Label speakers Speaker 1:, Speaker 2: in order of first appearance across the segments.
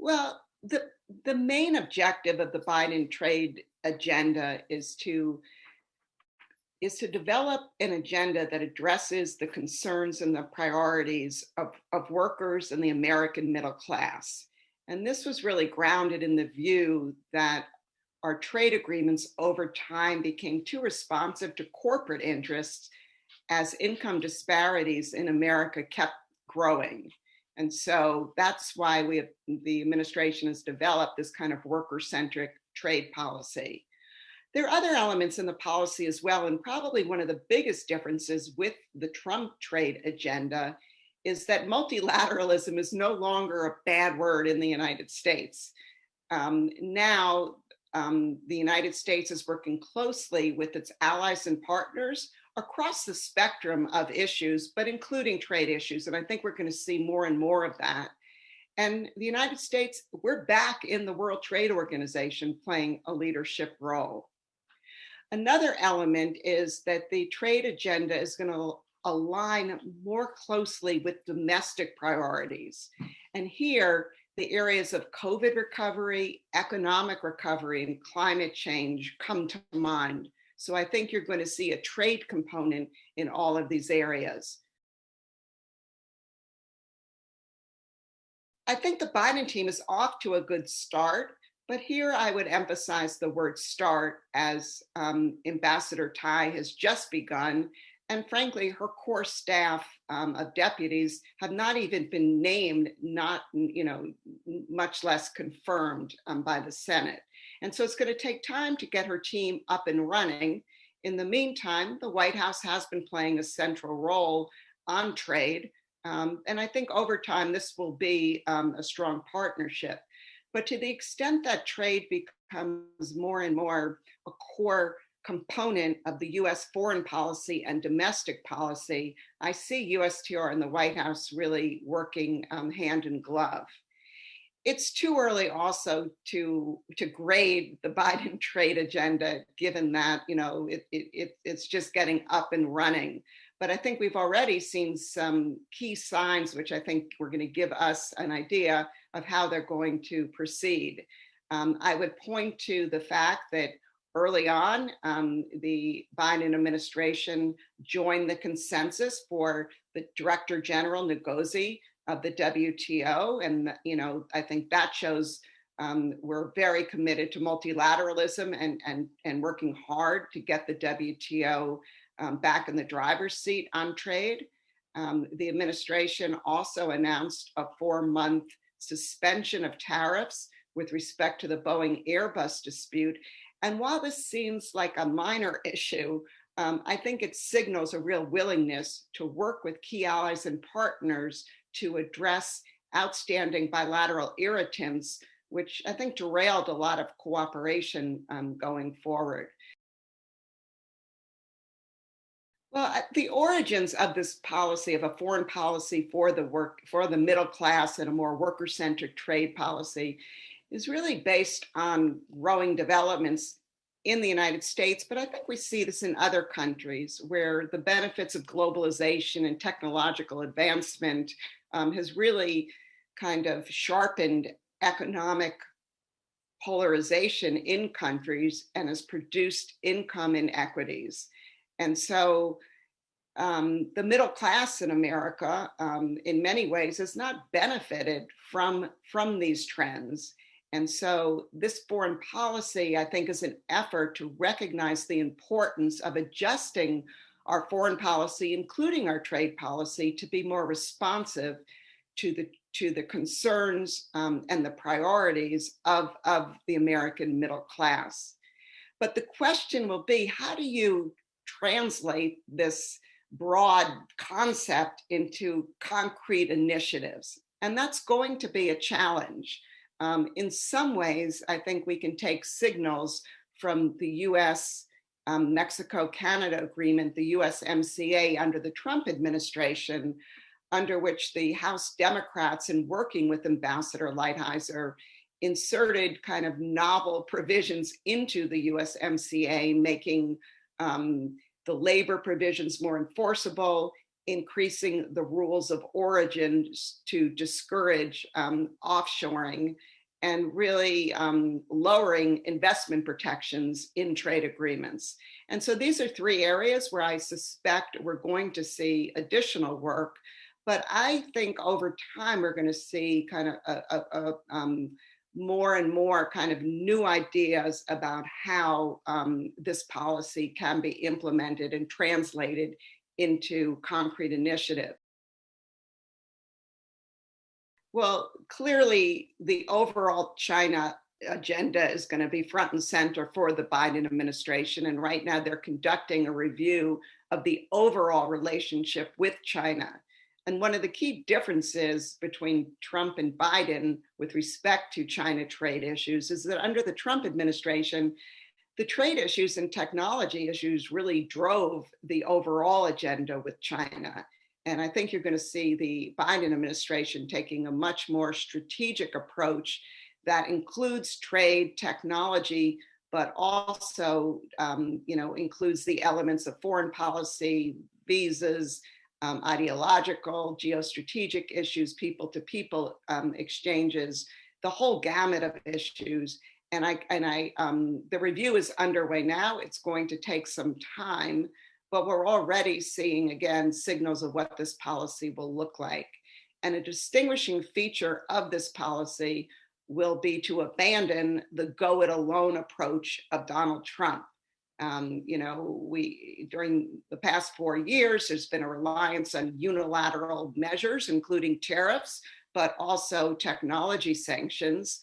Speaker 1: Well, the main objective of the Biden trade agenda is to develop an agenda that addresses the concerns and the priorities of workers and the American middle class. And this was really grounded in the view that our trade agreements over time became too responsive to corporate interests as income disparities in America kept growing. And so that's why the administration has developed this kind of worker-centric trade policy. There are other elements in the policy as well, and probably one of the biggest differences with the Trump trade agenda is that multilateralism is no longer a bad word in the United States. Now, the United States is working closely with its allies and partners across the spectrum of issues, but including trade issues. And I think we're going to see more and more of that. And the United States, we're back in the World Trade Organization playing a leadership role. Another element is that the trade agenda is going to align more closely with domestic priorities. And here, the areas of COVID recovery, economic recovery, and climate change come to mind. So I think you're going to see a trade component in all of these areas. I think the Biden team is off to a good start, but here I would emphasize the word start, as Ambassador Tai has just begun. And frankly, her core staff of deputies have not even been named, much less confirmed by the Senate. And so it's going to take time to get her team up and running. In the meantime, the White House has been playing a central role on trade. And I think over time, this will be a strong partnership. But to the extent that trade becomes more and more a core component of the US foreign policy and domestic policy, I see USTR and the White House really working hand in glove. It's too early also to grade the Biden trade agenda, given that it's just getting up and running. But I think we've already seen some key signs, which I think were going to give us an idea of how they're going to proceed. I would point to the fact that early on, the Biden administration joined the consensus for the Director General Ngozi of the WTO. And, I think that shows we're very committed to multilateralism and working hard to get the WTO back in the driver's seat on trade. The administration also announced a 4-month suspension of tariffs with respect to the Boeing Airbus dispute. And while this seems like a minor issue, I think it signals a real willingness to work with key allies and partners to address outstanding bilateral irritants, which I think derailed a lot of cooperation going forward. Well, the origins of this policy, of a foreign policy for the middle class and a more worker-centered trade policy, is really based on growing developments in the United States, but I think we see this in other countries where the benefits of globalization and technological advancement has really kind of sharpened economic polarization in countries and has produced income inequities. And so the middle class in America, in many ways, has not benefited from these trends. And so this foreign policy, I think, is an effort to recognize the importance of adjusting our foreign policy, including our trade policy, to be more responsive to the concerns and the priorities of the American middle class. But the question will be, how do you translate this broad concept into concrete initiatives? And that's going to be a challenge. In some ways, I think we can take signals from the US Mexico-Canada agreement, the USMCA under the Trump administration, under which the House Democrats, in working with Ambassador Lighthizer, inserted kind of novel provisions into the USMCA, making the labor provisions more enforceable, increasing the rules of origin to discourage offshoring, and really lowering investment protections in trade agreements. And so these are three areas where I suspect we're going to see additional work. But I think over time, we're going to see kind of more and more kind of new ideas about how this policy can be implemented and translated into concrete initiative. Well, clearly the overall China agenda is going to be front and center for the Biden administration. And right now they're conducting a review of the overall relationship with China. And one of the key differences between Trump and Biden with respect to China trade issues is that under the Trump administration, the trade issues and technology issues really drove the overall agenda with China. And I think you're going to see the Biden administration taking a much more strategic approach that includes trade, technology, but also, includes the elements of foreign policy, visas, ideological, geostrategic issues, people-to-people exchanges, the whole gamut of issues. And the review is underway now. It's going to take some time, but we're already seeing, again, signals of what this policy will look like. And a distinguishing feature of this policy will be to abandon the go it alone approach of Donald Trump. During the past 4 years, there's been a reliance on unilateral measures, including tariffs, but also technology sanctions,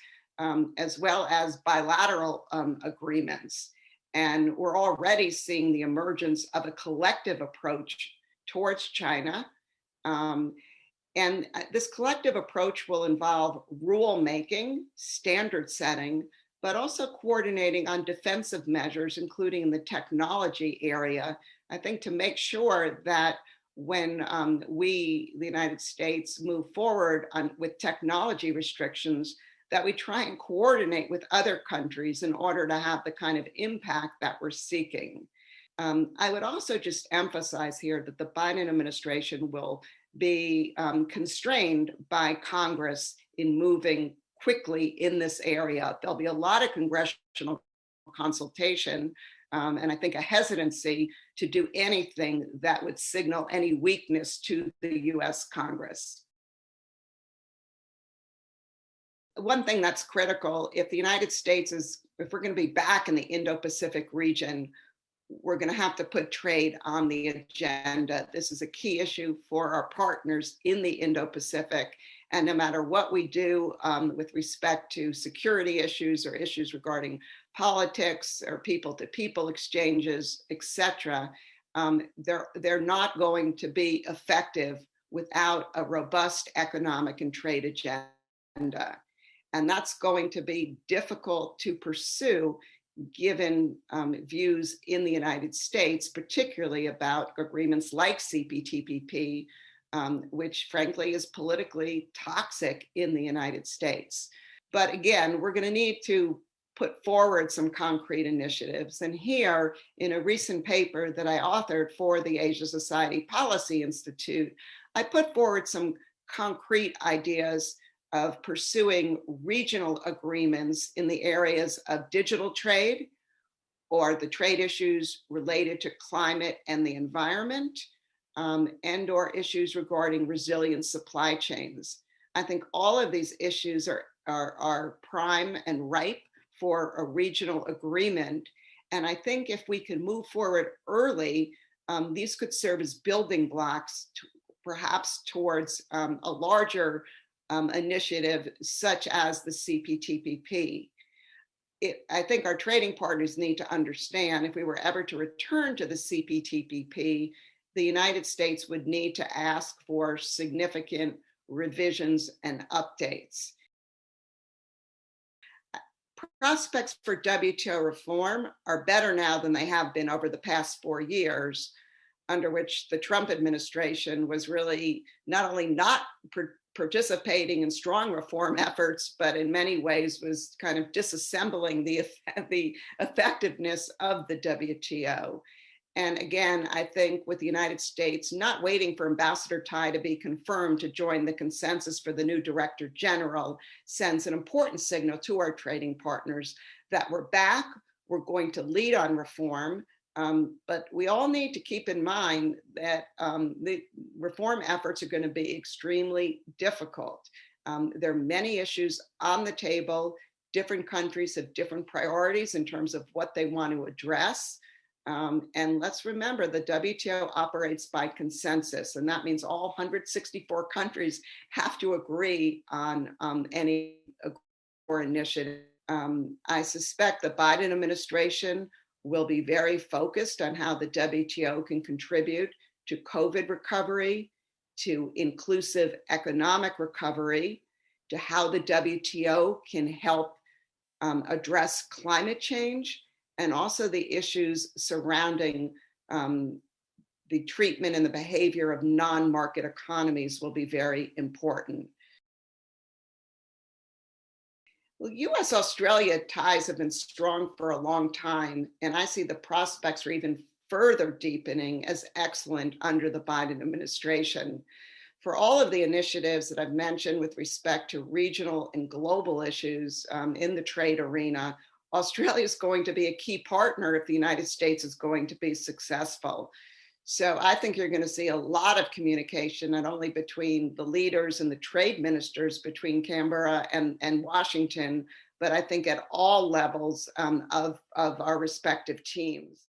Speaker 1: as well as bilateral agreements. And we're already seeing the emergence of a collective approach towards China. And this collective approach will involve rule-making, standard setting, but also coordinating on defensive measures, including in the technology area, I think, to make sure that when we, the United States, move forward with technology restrictions, that we try and coordinate with other countries in order to have the kind of impact that we're seeking. I would also just emphasize here that the Biden administration will be constrained by Congress in moving quickly in this area. There'll be a lot of congressional consultation, and I think a hesitancy to do anything that would signal any weakness to the US Congress. One thing that's critical, if the United States if we're going to be back in the Indo-Pacific region, we're going to have to put trade on the agenda. This is a key issue for our partners in the Indo-Pacific. And no matter what we do with respect to security issues or issues regarding politics or people-to-people exchanges, et cetera, they're not going to be effective without a robust economic and trade agenda. And that's going to be difficult to pursue given views in the United States, particularly about agreements like CPTPP, which frankly is politically toxic in the United States. But again, we're going to need to put forward some concrete initiatives. And here, in a recent paper that I authored for the Asia Society Policy Institute, I put forward some concrete ideas of pursuing regional agreements in the areas of digital trade or the trade issues related to climate and the environment, and or issues regarding resilient supply chains. I think all of these issues are prime and ripe for a regional agreement. And I think if we can move forward early, these could serve as building blocks perhaps towards a larger initiative such as the CPTPP. I think our trading partners need to understand if we were ever to return to the CPTPP, the United States would need to ask for significant revisions and updates. Prospects for WTO reform are better now than they have been over the past 4 years, under which the Trump administration was really not only not participating in strong reform efforts, but in many ways was kind of disassembling the effectiveness of the WTO. And again, I think with the United States not waiting for Ambassador Tai to be confirmed to join the consensus for the new Director General sends an important signal to our trading partners that we're back, we're going to lead on reform, but we all need to keep in mind that the reform efforts are going to be extremely difficult. There are many issues on the table. Different countries have different priorities in terms of what they want to address. And let's remember the WTO operates by consensus, and that means all 164 countries have to agree on any initiative. I suspect the Biden administration will be very focused on how the WTO can contribute to COVID recovery, to inclusive economic recovery, to how the WTO can help address climate change, and also the issues surrounding the treatment and the behavior of non-market economies will be very important. Well, US-Australia ties have been strong for a long time, and I see the prospects for even further deepening as excellent under the Biden administration. For all of the initiatives that I've mentioned with respect to regional and global issues in the trade arena, Australia is going to be a key partner if the United States is going to be successful. So I think you're going to see a lot of communication, not only between the leaders and the trade ministers between Canberra and Washington, but I think at all levels of our respective teams.